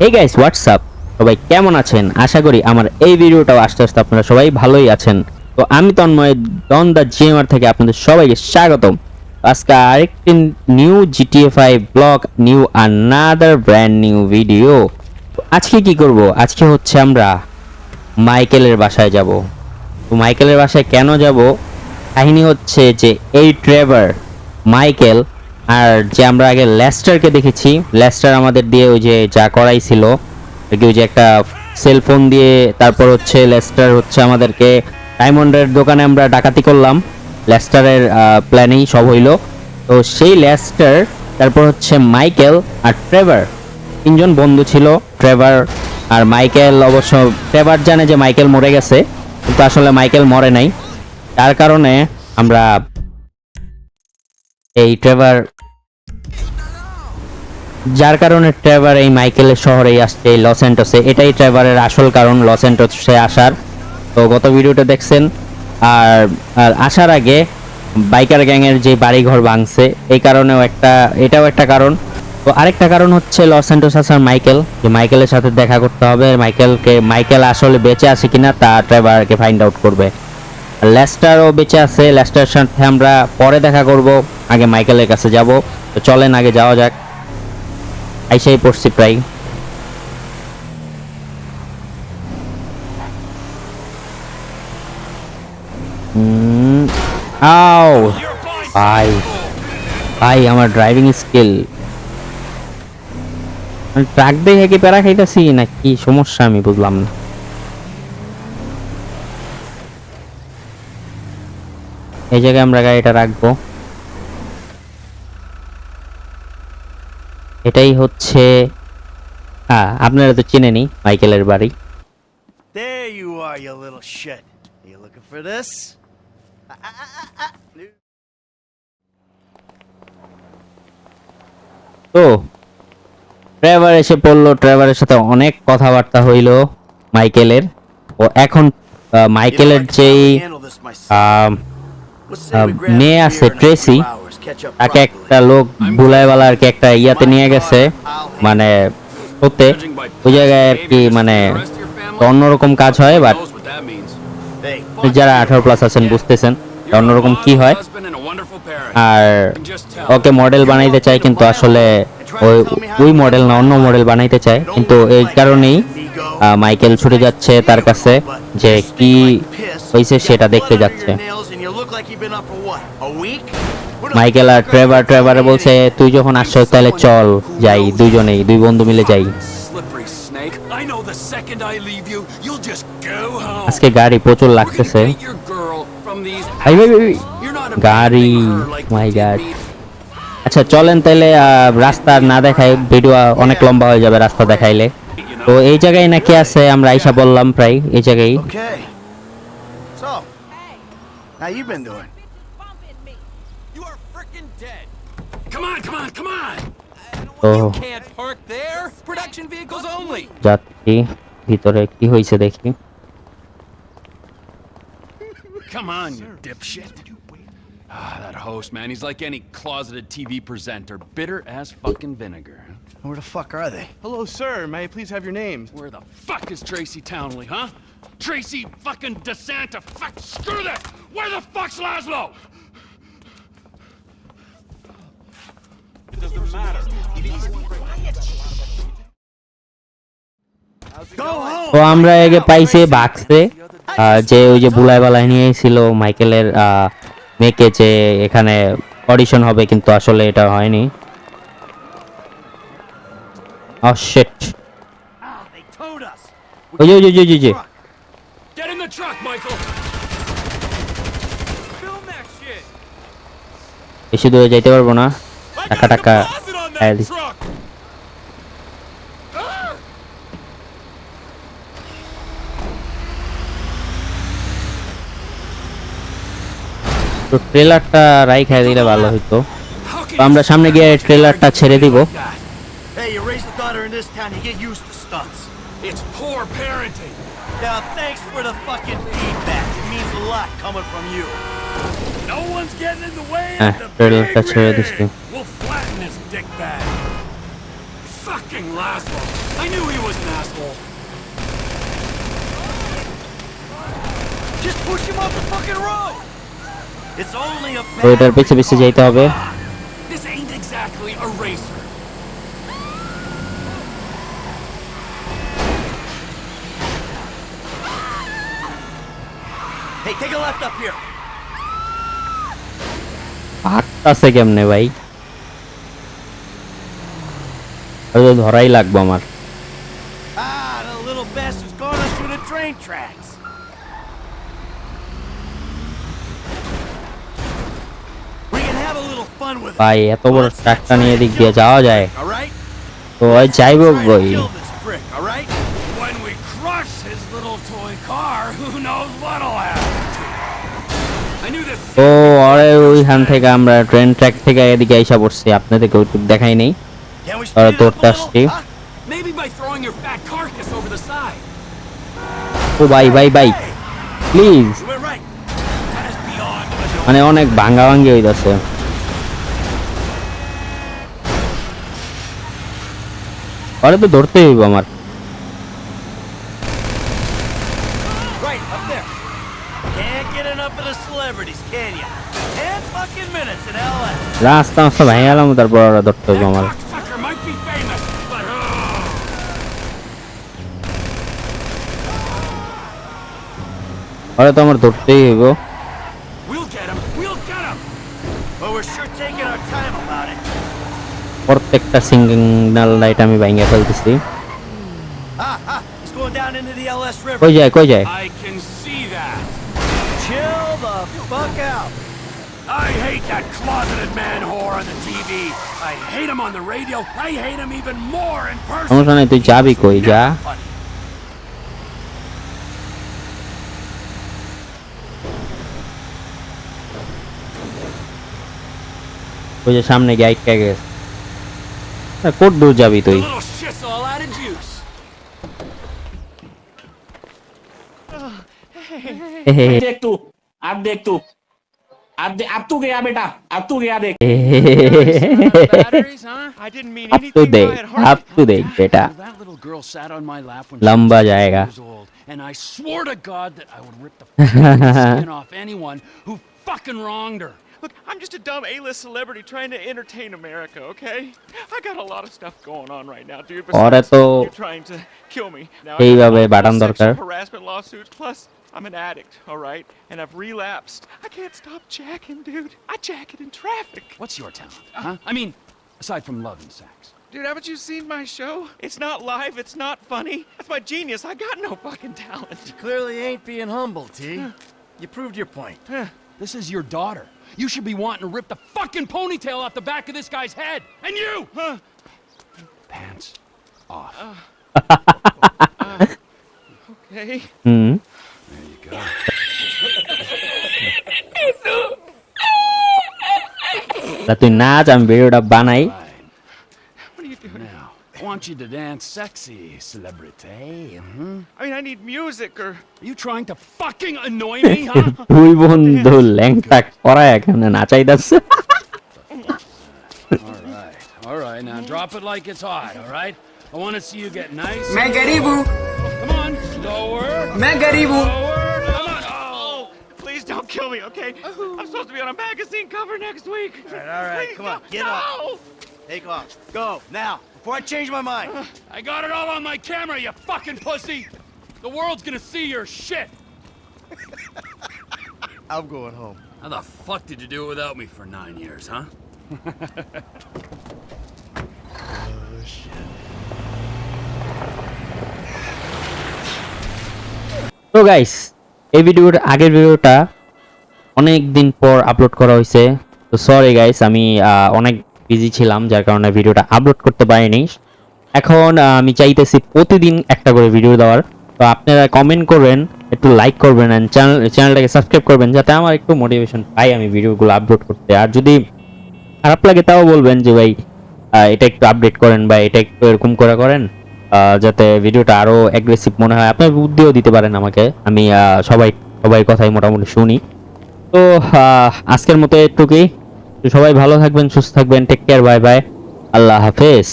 Hey guys, what's up? সবাই কেমন আছেন? আশা করি আমার এই ভিডিওটাও আস্তে আস্তে আপনারা সবাই ভালোই আছেন। তো আমি তন্ময় ডন দ্য জিএমআর থেকে আপনাদের সবাইকে স্বাগতম। আজকে আরেকটি new GTA 5 blog, new another brand new video. আজকে কি করব? আজকে হচ্ছে আমরা মাইকেলের বাসায় যাব। তো মাইকেলের বাসায় কেন যাব? কাহিনী হচ্ছে যে এই ট্রেভার মাইকেল আর যে আমরা আগে লেস্টারকে দেখেছি, লেস্টার আমাদের দিয়ে ওই যে যা করাইছিল, ওই যে একটা সেলফোন দিয়ে, তারপর হচ্ছে লেস্টার হচ্ছে আমাদেরকে ডায়মন্ডের দোকানে আমরা ডাকাতি করলাম, লেস্টারের প্ল্যানেই সব হইলো। তো সেই লেস্টার, তারপর হচ্ছে মাইকেল আর ট্রেভার, তিনজন বন্ধু ছিল। ট্রেভার আর মাইকেল, অবশ্য ট্রেভার জানে যে মাইকেল মরে গেছে, কিন্তু আসলে মাইকেল মরে নাই। তার কারণে আমরা এই ট্রেভার, যার কারণে ট্রেভার এই মাইকেলের শহরেই আসছে, এই লস অ্যান্টোসে। এটাই ট্রেভারের আসল কারণ লস অ্যান্টোসে আসার। তো গত ভিডিওটা দেখছেন। আর আর আসার আগে বাইকার গ্যাংয়ের যে বাড়িঘর ভাঙছে, এই কারণেও এটাও একটা কারণ। তো আরেকটা কারণ হচ্ছে লস অ্যান্টোস আসার মাইকেল, যে মাইকেলের সাথে দেখা করতে হবে। মাইকেল আসলে বেঁচে আছে কিনা তা ট্রেভারকে ফাইন্ড আউট করবে। লেস্টারও বেঁচে আছে, লেস্টারের সাথে আমরা পরে দেখা করব, আগে মাইকেলের কাছে যাব। তো চলেন আগে যাওয়া যাক। আইসাই পড়ছি প্রায়। আও ভাই, ভাই আমার ড্রাইভিং স্কিল, ট্রাক দেখে কি প্যারা খাইতেছি না কি সমস্যা আমি বুঝলাম না। এই জায়গায় আমরা গাড়িটা রাখবো। এটাই হচ্ছে, আপনারা তো চিনেনই মাইকেলের বাড়ি। There you are, you little shit. You looking for this? তো ট্রেভার এসে পড়লো, ট্রেভারের সাথে অনেক কথাবার্তা হইলো মাইকেলের। ও এখন মাইকেলের যেই মেয়ে আছে ট্রেসি, তাকে একটা লোক বুলাইওয়ালা আর কি একটা ইয়াতে নিয়ে গেছে, মানে হতে ওই জায়গায় আর কি, মানে অন্যরকম কাজ হয়। বাট যারা 18+ আছেন বুঝতেছেন অন্যরকম কি হয়। আর ওকে মডেল বানাইতে চায়, কিন্তু আসলে ওই মডেল না, অন্য মডেল বানাইতে চায়। কিন্তু এই কারণেই মাইকেল ছুটে যাচ্ছে তার কাছে, যে কি হয়েছে সেটা দেখতে যাচ্ছে। মাইকেল আর ট্রেভারে বলছে, তুই যখন আসছো তাহলে চল যাই, দুই বন্ধু মিলে যাই। আজকে গাড়ি প্রচুর লাগতেছে। গাড়ি, মাই গড। আচ্ছা চলেন তাহলে, রাস্তা না দেখাই, ভিডিও অনেক লম্বা হয়ে যাবে রাস্তা দেখাইলে। তো এই জায়গায় নাকি আছে, আমরা আইসা বললাম প্রায় এই জায়গায়। So, how you been doing? You are freaking dead. Come on, come on, come on. তো You can't park there. Production vehicles only. যাত্রী ভিতরে কি হয়েছে দেখি। Come on, you dipshit. That host, man, he's like any closeted TV presenter, bitter as fucking vinegar. Where the fuck are they? Hello, sir. May I please have your name? Where the fuck is Tracy Townley, huh? Tracy fucking DeSanta. Fuck, screw that. Where the fuck's Laszlo? It doesn't matter. Go home! তো আমরা আগে পাইছে বাক্সে, যে ওই যে বুলাইওয়ালা নিয়েছিল মাইকেলের মেয়েকে, যে এখানে অডিশন হবে, কিন্তু আসলে এটা হয়নি। ও শিট, They towed us. ওই যে Get in the truck, Michael. Film that shit. বেশি দূরে যাইতে পারবো না, I টাকা got a টাকা deposit on খাইয়া that দিছি। truck. তো ট্রেলারটা রাইখা দিলে ভালো হইতো। How তো can আমরা সামনে গিয়ে ট্রেলারটা ছেড়ে দিব। Hey, you raise a daughter in this town, you get used to stunts. It's poor parenting. Now, thanks for the fucking feedback. It means a lot coming from you. No one's getting in the way হ্যাঁ, of the ট্রেলারটা big ছেড়ে rig. দিছি। We'll flatten this dick bag. Fucking Fucking asshole. I knew he was an asshole. Just push him off the fucking road. It's only a তো এটার পিছে পিছে যেতে হবে। This ain't exactly a racer. Hey, take a left up here. ভাগতাছে কেমনে ভাই? হয়তো ধরাই লাগবে আমার। Ah, the little bastard's gone us through the train tracks. We can have a little fun with it. ভাই এত বড় ট্রাকটা নিয়ে এদিক দিয়ে যাওয়া যায়? All right? তো ওই যাইব Try to কই? kill this prick, all right? When we crush his little toy car, who knows what'll happen. I knew this. তো আরে ওইখান থেকে আমরা ট্রেন ট্র্যাক থেকে এদিকে আইসা পড়ছি, আপনাদেরকে ওইটুকু দেখাই নেই। Can we Ahora speed it up a tortas, little? tío. Huh? Maybe by throwing your fat carcass over the side. ও ভাই Hey, please, you were right. That is beyond the মানে অনেক ভাঙ্গা ভাঙ্গি হইতাছে। আরে তো ধরতেই হইব আমার। Right, up there. Can't get enough of the celebrities, can ya? 10 fucking minutes in LA. রাস্তা মাস্তা ভাঙে গেলাম, তারপর ওরা ধরতে হইব That আমার। cocksucker might be famous, but আরে তো আমার ধরতেই হইব। we'll get him. We'll get him. But we're sure taking our time about it. প্রত্যেকটা সিগন্যাল লাইট আমি ভাঙে ফেলতেছি। He's going down into the LS River. কই যায় কই যায়? I can see that. Chill the fuck out. I hate that closeted man whore on the TV. I hate him on the radio. I hate him even more in person. সমস্যা নাই, তুই যাবি কই? যা। Funny. ওই যে সামনে গিয়ে আইকা গেছে। কোট দূর যাবি The তুই? little shit's all out of juice. देख तू अब देख तू अब तू गया बेटा अब तू गया देख Batteries, huh? I didn't mean up to anything দে, by it, Harvey. Up to দে বেটা। Well, that little girl sat on my lap when लंबा she was 6 जाएगा। years old, and I swore to God that I would rip the fucking skin off anyone who fucking wronged her. Look, I'm just a dumb A-list celebrity trying to entertain America, okay? I got a lot of stuff going on right now, dude. ওরে Besides, তো you're trying to kill me. Now, I এইভাবে got button sexual দরকার। harassment lawsuits, plus I'm an addict, all right? And I've relapsed. I can't stop jacking, dude. I jack it in traffic. What's your talent, huh? I mean, aside from loving sex. Dude, haven't you seen my show? It's not live, it's not funny. That's my genius. I got no fucking talent. Clearly ain't being humble, T. You proved your point. This is your daughter. You should be wanting to rip the fucking ponytail off the back of this guy's head. And you! Pants off. Okay. Hmm, There you go. তা তুই নাচ, আমি ভিডিওটা বানাই। Right. What are you doing? Now, I want you to dance sexy, celebrity. I mean, I need music or... Are you trying to fucking annoy me, huh? তুই বন্ধু ল্যাংটা করায় এখানে নাচাইতাছে। All right, now drop it like it's hot, all right? I want to see you get nice. मैं गरीब हूँ Come on, lower. मैं गरीब हूँ Lower. Come on. Oh. Please don't kill me, okay? I'm supposed to be on a magazine cover next week. All right, Please, come on, no, get no. up. Take off. Go, now, before I change my mind. I got it all on my camera, you fucking pussy. The world's gonna see your shit. I'm going home. How the fuck did you do it without me for 9 years, huh? তো guys, এই আগের ভিডিওটা অনেক দিন পর upload করা হয়েছে। তো সরি গাইস, আমি অনেক বিজি ছিলাম, যার কারণে ভিডিওটা আপলোড করতে পারিনি। এখন আমি চাইতেছি প্রতিদিন একটা করে ভিডিও দেওয়ার। তো আপনারা কমেন্ট করবেন, একটু লাইক করবেন, এন্ড চ্যানেলটাকে সাবস্ক্রাইব করবেন, যাতে আমার একটু মোটিভেশন পাই আমি ভিডিওগুলো আপলোড করতে। আর যদি খারাপ লাগে তাও বলবেন যে ভাই এটা একটু আপডেট করেন বা এটা একটু এরকম করেন, যাতে ভিডিওটা আরো অ্যাগ্রেসিভ মনে হয়। আপনার বুদ্ধিও দিতে পারেন আমাকে, আমি সবাই কথাই মোটামুটি শুনি। তো আজকের মতো এটুকুই। সবাই ভালো থাকবেন, সুস্থ থাকবেন, টেক কেয়ার, বাই বাই, আল্লাহ হাফেজ।